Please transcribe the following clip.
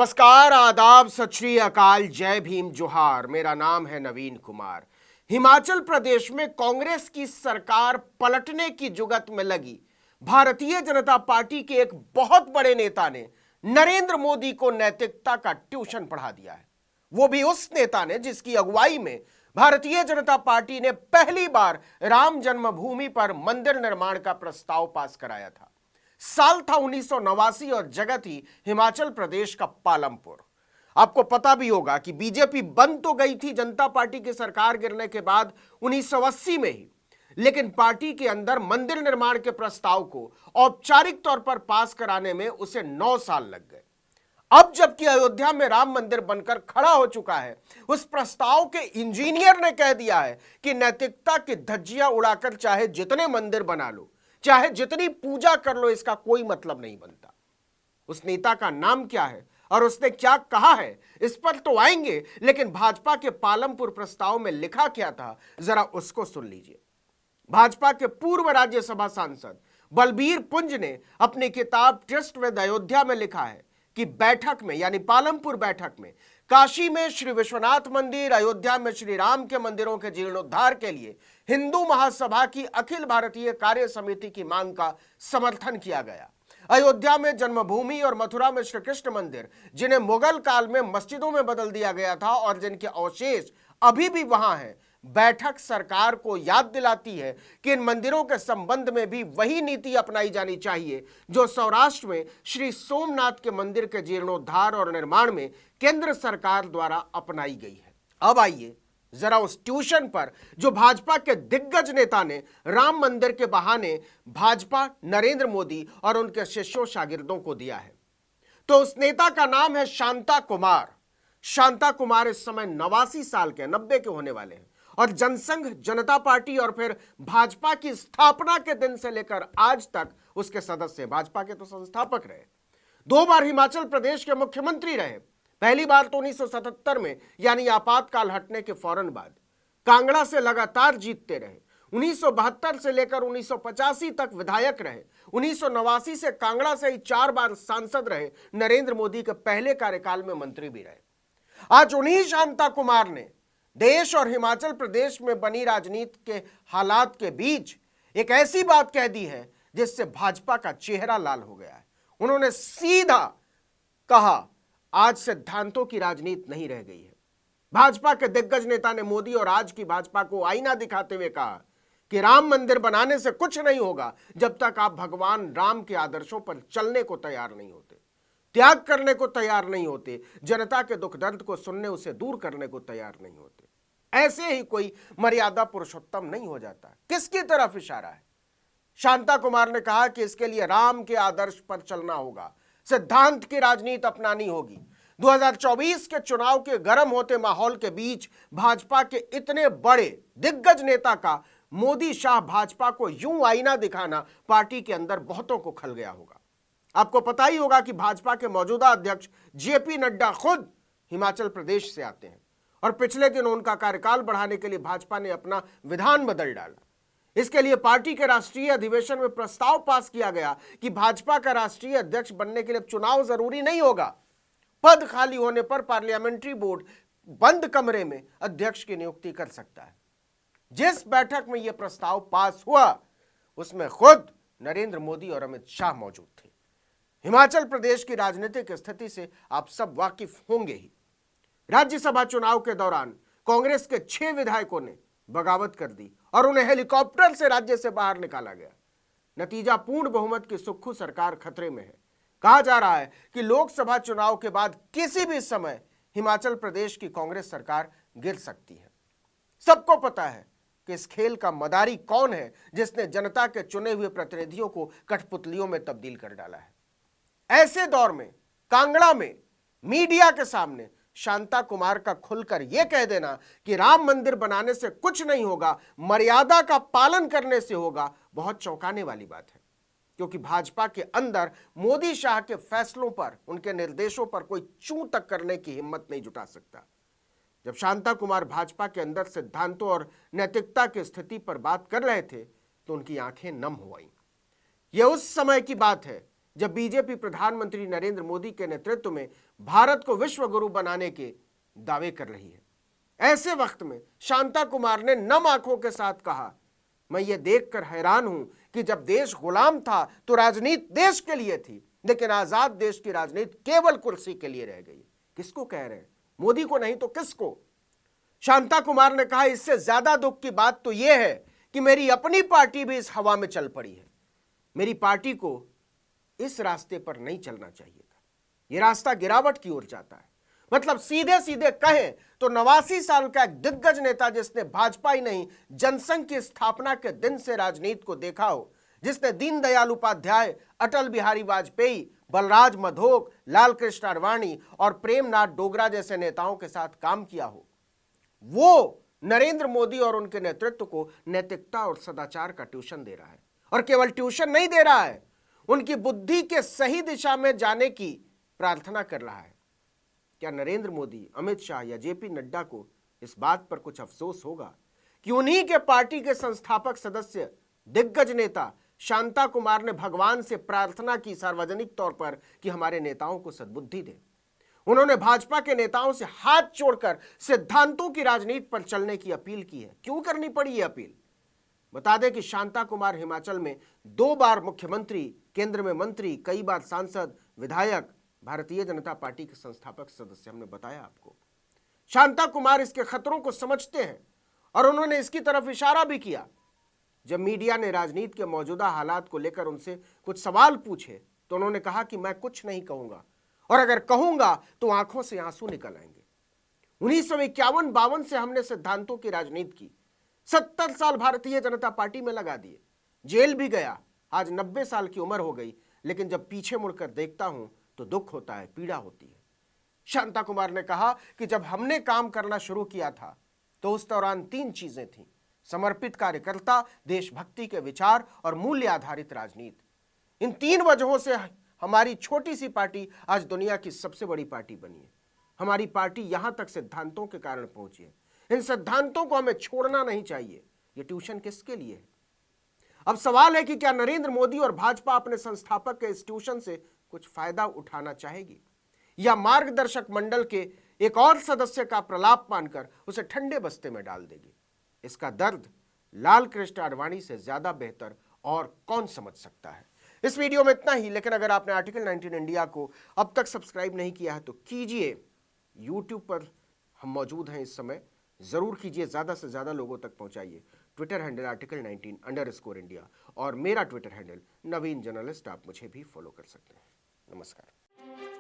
नमस्कार, आदाब, सत श्री अकाल, जय भीम, जोहार। मेरा नाम है नवीन कुमार। हिमाचल प्रदेश में कांग्रेस की सरकार पलटने की जुगत में लगी भारतीय जनता पार्टी के एक बहुत बड़े नेता ने नरेंद्र मोदी को नैतिकता का ट्यूशन पढ़ा दिया है। वो भी उस नेता ने जिसकी अगुवाई में भारतीय जनता पार्टी ने पहली बार राम जन्मभूमि पर मंदिर निर्माण का प्रस्ताव पास कराया था। साल था 1989 और जगह थी हिमाचल प्रदेश का पालमपुर। आपको पता भी होगा कि बीजेपी बंद तो गई थी जनता पार्टी की सरकार गिरने के बाद 1980 में ही, लेकिन पार्टी के अंदर मंदिर निर्माण के प्रस्ताव को औपचारिक तौर पर पास कराने में उसे 9 साल लग गए। अब जबकि अयोध्या में राम मंदिर बनकर खड़ा हो चुका है, उस प्रस्ताव के इंजीनियर ने कह दिया है कि नैतिकता की धज्जियां उड़ाकर चाहे जितने मंदिर बना लो, चाहे जितनी पूजा कर लो, इसका कोई मतलब नहीं बनता। उस नेता का नाम क्या है और उसने क्या कहा है, इस पर तो आएंगे, लेकिन भाजपा के पालमपुर प्रस्ताव में लिखा क्या था, जरा उसको सुन लीजिए। भाजपा के पूर्व राज्यसभा सांसद बलबीर पुंज ने अपनी किताब ट्रस्ट विद अयोध्या में लिखा है कि बैठक में, यानी पालमपुर बैठक में, काशी में श्री विश्वनाथ मंदिर, अयोध्या में श्री राम के मंदिरों के जीर्णोद्धार के लिए हिंदू महासभा की अखिल भारतीय कार्य समिति की मांग का समर्थन किया गया। अयोध्या में जन्मभूमि और मथुरा में श्री कृष्ण मंदिर, जिन्हें मुगल काल में मस्जिदों में बदल दिया गया था और जिनके अवशेष अभी भी वहां हैं, बैठक सरकार को याद दिलाती है कि इन मंदिरों के संबंध में भी वही नीति अपनाई जानी चाहिए जो सौराष्ट्र में श्री सोमनाथ के मंदिर के जीर्णोद्धार और निर्माण में केंद्र सरकार द्वारा अपनाई गई है। अब आइए जरा उस ट्यूशन पर जो भाजपा के दिग्गज नेता ने राम मंदिर के बहाने भाजपा, नरेंद्र मोदी और उनके शिष्यों शागिर्दों को दिया है। तो उस नेता का नाम है शांता कुमार। शांता कुमार इस समय 89 साल के, 90 के होने वाले हैं और जनसंघ जनता पार्टी और फिर भाजपा की स्थापना के दिन से लेकर आज तक उसके सदस्य, भाजपा के तो संस्थापक रहे। 2 बार हिमाचल प्रदेश के मुख्यमंत्री रहे। पहली बार तो 1977 में, यानी आपातकाल हटने के फौरन बाद। कांगड़ा से लगातार जीतते रहे। 1972 से लेकर 1985 तक विधायक रहे। 1989 से कांगड़ा से ही 4 बार सांसद रहे। नरेंद्र मोदी के पहले कार्यकाल में मंत्री भी रहे। आज उन्हीं शांता कुमार ने देश और हिमाचल प्रदेश में बनी राजनीति के हालात के बीच एक ऐसी बात कह दी है जिससे भाजपा का चेहरा लाल हो गया है। उन्होंने सीधा कहा, आज सिद्धांतों की राजनीति नहीं रह गई है। भाजपा के दिग्गज नेता ने मोदी और आज की भाजपा को आईना दिखाते हुए कहा कि राम मंदिर बनाने से कुछ नहीं होगा जब तक आप भगवान राम के आदर्शों पर चलने को तैयार नहीं होते, त्याग करने को तैयार नहीं होते, जनता के दुख दर्द को सुनने, उसे दूर करने को तैयार नहीं होते। ऐसे ही कोई मर्यादा पुरुषोत्तम नहीं हो जाता। किसकी तरफ इशारा है? शांता कुमार ने कहा कि इसके लिए राम के आदर्श पर चलना होगा, सिद्धांत की राजनीति अपनानी होगी। 2024 के चुनाव के गर्म होते माहौल के बीच भाजपा के इतने बड़े दिग्गज नेता का मोदी शाह भाजपा को यूं आईना दिखाना पार्टी के अंदर बहुतों को खल गया होगा। आपको पता ही होगा कि भाजपा के मौजूदा अध्यक्ष जेपी नड्डा खुद हिमाचल प्रदेश से आते हैं और पिछले दिन उनका कार्यकाल बढ़ाने के लिए भाजपा ने अपना विधान बदल डाला। इसके लिए पार्टी के राष्ट्रीय अधिवेशन में प्रस्ताव पास किया गया कि भाजपा का राष्ट्रीय अध्यक्ष बनने के लिए चुनाव जरूरी नहीं होगा। पद खाली होने पर पार्लियामेंट्री बोर्ड बंद कमरे में अध्यक्ष की नियुक्ति कर सकता है। जिस बैठक में यह प्रस्ताव पास हुआ उसमें खुद नरेंद्र मोदी और अमित शाह मौजूद थे। हिमाचल प्रदेश की राजनीतिक स्थिति से आप सब वाकिफ होंगे ही। राज्यसभा चुनाव के दौरान कांग्रेस के 6 विधायकों ने बगावत कर दी और उन्हें हेलीकॉप्टर से राज्य से बाहर निकाला गया। नतीजा, पूर्ण बहुमत की सुक्खू सरकार खतरे में है। कहा जा रहा है कि लोकसभा चुनाव के बाद किसी भी समय हिमाचल प्रदेश की कांग्रेस सरकार गिर सकती है। सबको पता है कि इस खेल का मदारी कौन है जिसने जनता के चुने हुए प्रतिनिधियों को कठपुतलियों में तब्दील कर डाला है। ऐसे दौर में कांगड़ा में मीडिया के सामने शांता कुमार का खुलकर यह कह देना कि राम मंदिर बनाने से कुछ नहीं होगा, मर्यादा का पालन करने से होगा, बहुत चौंकाने वाली बात है। क्योंकि भाजपा के अंदर मोदी शाह के फैसलों पर, उनके निर्देशों पर कोई चूं तक करने की हिम्मत नहीं जुटा सकता। जब शांता कुमार भाजपा के अंदर सिद्धांतों और नैतिकता की स्थिति पर बात कर रहे थे तो उनकी आंखें नम हो गईं। यह उस समय की बात है जब बीजेपी प्रधानमंत्री नरेंद्र मोदी के नेतृत्व में भारत को विश्व गुरु बनाने के दावे कर रही है। ऐसे वक्त में शांता कुमार ने नम आंखों के साथ कहा, मैं ये देखकर हैरान हूं कि जब देश गुलाम था तो राजनीति देश के लिए थी, लेकिन आजाद देश की राजनीति केवल कुर्सी के लिए रह गई। किसको कह रहे हैं? मोदी को नहीं तो किसको? शांता कुमार ने कहा, इससे ज्यादा दुख की बात तो यह है कि मेरी अपनी पार्टी भी इस हवा में चल पड़ी है। मेरी पार्टी को इस रास्ते पर नहीं चलना चाहिए था। यह रास्ता गिरावट की ओर जाता है। मतलब सीधे सीधे कहें तो 89 साल का एक दिग्गज नेता जिसने भाजपा ही नहीं जनसंघ की स्थापना के दिन से राजनीति को देखा हो, जिसने दीनदयाल उपाध्याय, अटल बिहारी वाजपेयी, बलराज मधोक, लाल कृष्ण आडवाणी और प्रेमनाथ डोगरा जैसे नेताओं के साथ काम किया हो, वो नरेंद्र मोदी और उनके नेतृत्व को नैतिकता और सदाचार का ट्यूशन दे रहा है। और केवल ट्यूशन नहीं दे रहा है, उनकी बुद्धि के सही दिशा में जाने की प्रार्थना कर रहा है। क्या नरेंद्र मोदी, अमित शाह या जेपी नड्डा को इस बात पर कुछ अफसोस होगा कि उन्हीं के पार्टी के संस्थापक सदस्य, दिग्गज नेता शांता कुमार ने भगवान से प्रार्थना की सार्वजनिक तौर पर कि हमारे नेताओं को सद्बुद्धि दे। उन्होंने भाजपा के नेताओं से हाथ जोड़कर सिद्धांतों की राजनीति पर चलने की अपील की है। क्यों करनी पड़ी यह अपील? बता दें कि शांता कुमार हिमाचल में 2 बार मुख्यमंत्री, केंद्र में मंत्री, कई बार सांसद, विधायक, भारतीय जनता पार्टी के संस्थापक सदस्य। हमने बताया आपको, शांता कुमार इसके खतरों को समझते हैं और उन्होंने इसकी तरफ इशारा भी किया। जब मीडिया ने राजनीति के मौजूदा हालात को लेकर उनसे कुछ सवाल पूछे तो उन्होंने कहा कि मैं कुछ नहीं कहूंगा, और अगर कहूंगा तो आंखों से आंसू निकल आएंगे। 1951-52 से हमने सिद्धांतों की राजनीति की, 70 साल भारतीय जनता पार्टी में लगा दिए, जेल भी गया, आज 90 साल की उम्र हो गई, लेकिन जब पीछे मुड़कर देखता हूं तो दुख होता है, पीड़ा होती है। शांता कुमार ने कहा कि जब हमने काम करना शुरू किया था तो उस दौरान 3 चीजें थीं: समर्पित कार्यकर्ता, देशभक्ति के विचार और मूल्य आधारित राजनीति। इन 3 वजहों से हमारी छोटी सी पार्टी आज दुनिया की सबसे बड़ी पार्टी बनी है। हमारी पार्टी यहां तक सिद्धांतों के कारण पहुंची है। इन सिद्धांतों को हमें छोड़ना नहीं चाहिए। यह ट्यूशन किसके लिए है? अब सवाल है कि क्या नरेंद्र मोदी और भाजपा अपने संस्थापक के इस ट्यूशन से कुछ फायदा उठाना चाहेगी, या मार्गदर्शक मंडल के एक और सदस्य का प्रलाप मानकर उसे ठंडे बस्ते में डाल देगी? इसका दर्द लाल कृष्ण आडवाणी से ज्यादा बेहतर और कौन समझ सकता है। इस वीडियो में इतना ही, लेकिन अगर आपने आर्टिकल 19 इंडिया को अब तक सब्सक्राइब नहीं किया है तो कीजिए। YouTube पर हम मौजूद हैं इस समय, जरूर कीजिए, ज्यादा से ज्यादा लोगों तक पहुंचाइए। ट्विटर हैंडल आर्टिकल 19_इंडिया और मेरा ट्विटर हैंडल नवीन जर्नलिस्ट। आप मुझे भी फॉलो कर सकते हैं। नमस्कार।